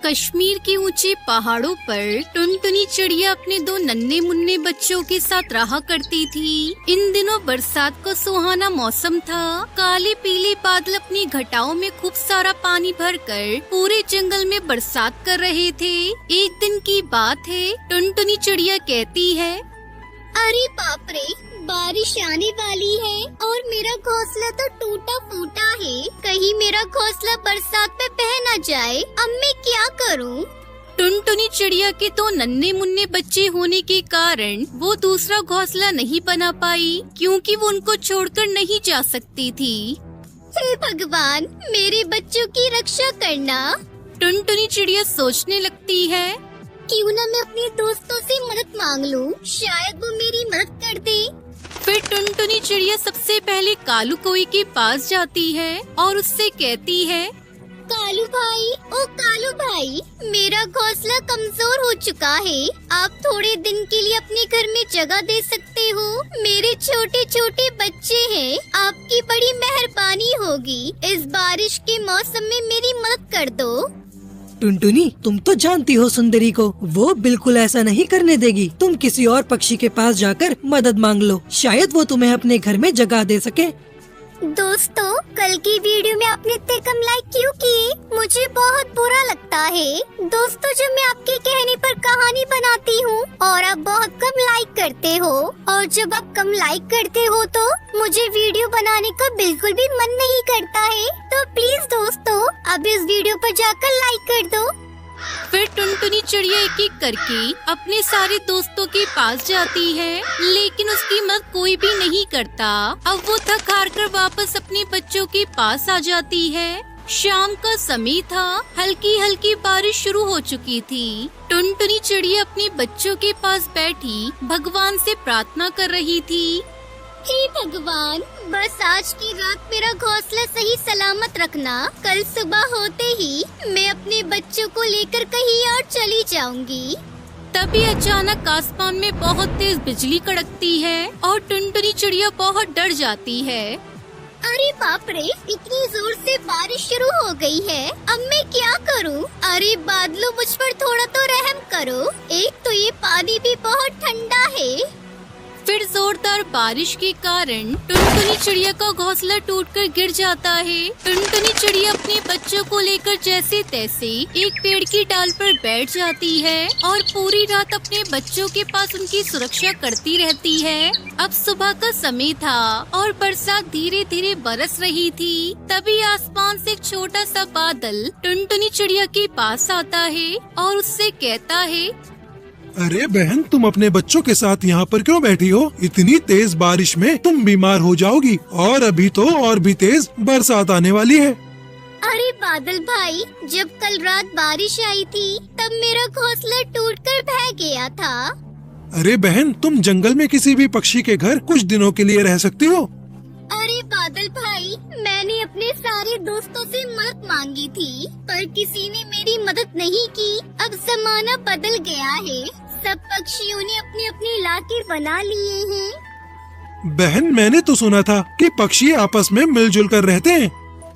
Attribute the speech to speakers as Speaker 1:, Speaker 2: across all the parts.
Speaker 1: कश्मीर के ऊंचे पहाड़ों पर टुनटुनी चिड़िया अपने दो नन्हे मुन्ने बच्चों के साथ रहा करती थी। इन दिनों बरसात का सुहाना मौसम था। काले पीले बादल अपनी घटाओं में खूब सारा पानी भरकर पूरे जंगल में बरसात कर रहे थे। एक दिन की बात है, टुनटुनी चिड़िया कहती है,
Speaker 2: अरे बाप रे, बारिश आने वाली है और मेरा घोंसला तो टूटा फूटा है। कहीं मेरा घोंसला बरसात में बह न जाए। अब मैं क्या करूं?
Speaker 1: टुनटुनी चिड़िया के तो नन्हे मुन्ने बच्चे होने के कारण वो दूसरा घोंसला नहीं बना पाई, क्योंकि वो उनको छोड़कर नहीं जा सकती थी।
Speaker 2: हे भगवान, मेरे बच्चों की रक्षा करना।
Speaker 1: टुनटुनी चिड़िया सोचने लगती है,
Speaker 2: क्यों न मैं अपने दोस्तों से मदद मांग लूं, शायद वो मेरी मदद कर दे।
Speaker 1: फिर टुनटुनी चिड़िया सबसे पहले कालू कोई के पास जाती है और उससे कहती है,
Speaker 2: कालू भाई, ओ कालू भाई, मेरा घोंसला कमजोर हो चुका है। आप थोड़े दिन के लिए अपने घर में जगह दे सकते हो। मेरे छोटे छोटे बच्चे हैं, आपकी बड़ी मेहरबानी होगी। इस बारिश के मौसम में मेरी मदद कर दो।
Speaker 3: टुनटुनी, तुम तो जानती हो सुंदरी को, वो बिल्कुल ऐसा नहीं करने देगी। तुम किसी और पक्षी के पास जाकर मदद मांग लो, शायद वो तुम्हें अपने घर में जगह दे सके।
Speaker 2: दोस्तों, कल की वीडियो में आपने इतने कम लाइक क्यों किए? मुझे बहुत बुरा लगता है। दोस्तों, जब मैं आपके कहने पर कहानी बनाती हूँ और आप बहुत कम लाइक करते हो, और जब आप कम लाइक करते हो तो मुझे वीडियो बनाने का बिल्कुल भी मन नहीं करता है। तो प्लीज दोस्तों, अब इस वीडियो पर जाकर लाइक कर दो।
Speaker 1: फिर टुनटुनी चिड़िया एक एक करके अपने सारे दोस्तों के पास जाती है, लेकिन उसकी मदद कोई भी नहीं करता। अब वो थक हार कर वापस अपने बच्चों के पास आ जाती है। शाम का समय था, हल्की हल्की बारिश शुरू हो चुकी थी। टुनटुनी चिड़िया अपने बच्चों के पास बैठी भगवान से प्रार्थना कर रही थी,
Speaker 2: हे भगवान, बस आज की रात मेरा घोंसला सही सलामत रखना। कल सुबह होते ही मैं अपने बच्चों को लेकर कहीं और चली जाऊंगी।
Speaker 1: तभी अचानक आसमान में बहुत तेज बिजली कड़कती है और टुनटुनी चिड़िया बहुत डर जाती है।
Speaker 2: अरे बाप रे, इतनी जोर से बारिश शुरू हो गई है। अब मैं क्या करूं? अरे बादलों, मुझ पर थोड़ा तो रहम करो। एक तो ये पानी भी बहुत ठंडा है।
Speaker 1: फिर जोरदार बारिश के कारण टुनटुनी चिड़िया का घोंसला टूटकर गिर जाता है। टुनटुनी चिड़िया अपने बच्चों को लेकर जैसे तैसे एक पेड़ की डाल पर बैठ जाती है और पूरी रात अपने बच्चों के पास उनकी सुरक्षा करती रहती है। अब सुबह का समय था और बरसात धीरे धीरे बरस रही थी। तभी आसमान से एक छोटा सा बादल टुनटुनी चिड़िया के पास आता है और उससे कहता है,
Speaker 4: अरे बहन, तुम अपने बच्चों के साथ यहाँ पर क्यों बैठी हो? इतनी तेज बारिश में तुम बीमार हो जाओगी और अभी तो और भी तेज बरसात आने वाली है।
Speaker 2: अरे बादल भाई, जब कल रात बारिश आई थी तब मेरा घोंसला टूटकर बह गया था।
Speaker 4: अरे बहन, तुम जंगल में किसी भी पक्षी के घर कुछ दिनों के लिए रह सकती हो।
Speaker 2: अरे बादल भाई, मैंने अपने सारे दोस्तों से मदद मांगी थी, पर किसी ने मेरी मदद नहीं की। अब जमाना बदल गया है, सब पक्षियों ने अपने अपने इलाके बना लिए हैं।
Speaker 4: बहन, मैंने तो सुना था कि पक्षी आपस में मिलजुल कर रहते हैं।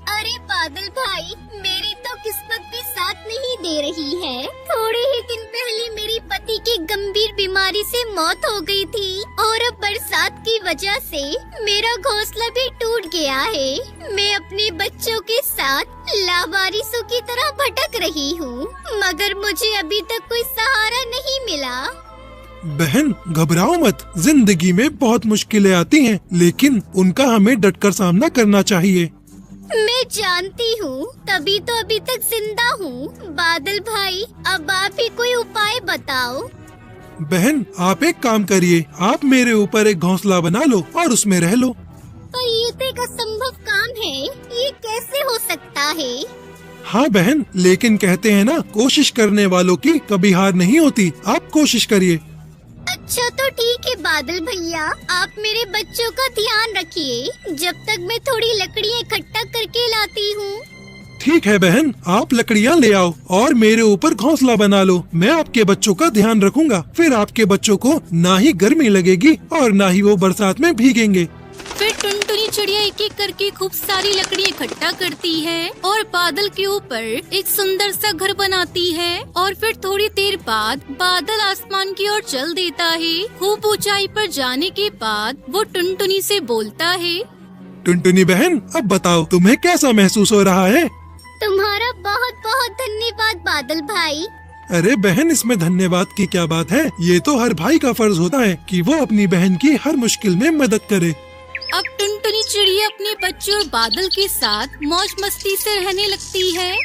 Speaker 2: अरे बादल भाई, मेरी तो किस्मत भी साथ नहीं दे रही है। थोड़े ही दिन पहले मेरे पति की गंभीर बीमारी से मौत हो गई थी और अब बरसात की वजह से मेरा घोंसला भी टूट गया है। मैं अपने बच्चों के साथ लावारिसों की तरह भटक रही हूँ, मगर मुझे अभी तक कोई सहारा नहीं मिला।
Speaker 4: बहन, घबराओ मत। जिंदगी में बहुत मुश्किलें आती हैं, लेकिन उनका हमें डटकर सामना करना चाहिए।
Speaker 2: मैं जानती हूँ, तभी तो अभी तक जिंदा हूँ। बादल भाई, अब आप ही कोई उपाय बताओ।
Speaker 4: बहन, आप एक काम करिए, आप मेरे ऊपर एक घोंसला बना लो और उसमें रह लो।
Speaker 2: पर ये तो एक असंभव काम है, ये कैसे हो सकता है?
Speaker 4: हाँ बहन, लेकिन कहते हैं ना, कोशिश करने वालों की कभी हार नहीं होती। आप कोशिश करिए।
Speaker 2: अच्छा तो ठीक है बादल भैया, आप मेरे बच्चों का ध्यान रखिए जब तक मैं थोड़ी लकड़ियाँ इकट्ठा करके लाती हूँ।
Speaker 4: ठीक है बहन, आप लकड़ियाँ ले आओ और मेरे ऊपर घोंसला बना लो। मैं आपके बच्चों का ध्यान रखूंगा। फिर आपके बच्चों को ना ही गर्मी लगेगी और ना ही वो बरसात में भीगेंगे।
Speaker 1: फिर टुनटुनी चिड़िया एक एक करके खूब सारी लकड़ी इकट्ठा करती है और बादल के ऊपर एक सुंदर सा घर बनाती है। और फिर थोड़ी देर बाद बादल आसमान की ओर चल देता है। खूब ऊंचाई पर जाने के बाद वो टुनटुनी से बोलता है,
Speaker 4: टुनटुनी बहन, अब बताओ तुम्हें कैसा महसूस हो रहा है?
Speaker 2: तुम्हारा बहुत बहुत धन्यवाद बादल भाई।
Speaker 4: अरे बहन, इसमें धन्यवाद की क्या बात है? ये तो हर भाई का फर्ज होता है कि वो अपनी बहन की हर मुश्किल में मदद करे।
Speaker 1: अब टुनटुनी चिड़िया अपने बच्चों और बादल के साथ मौज मस्ती से रहने लगती है।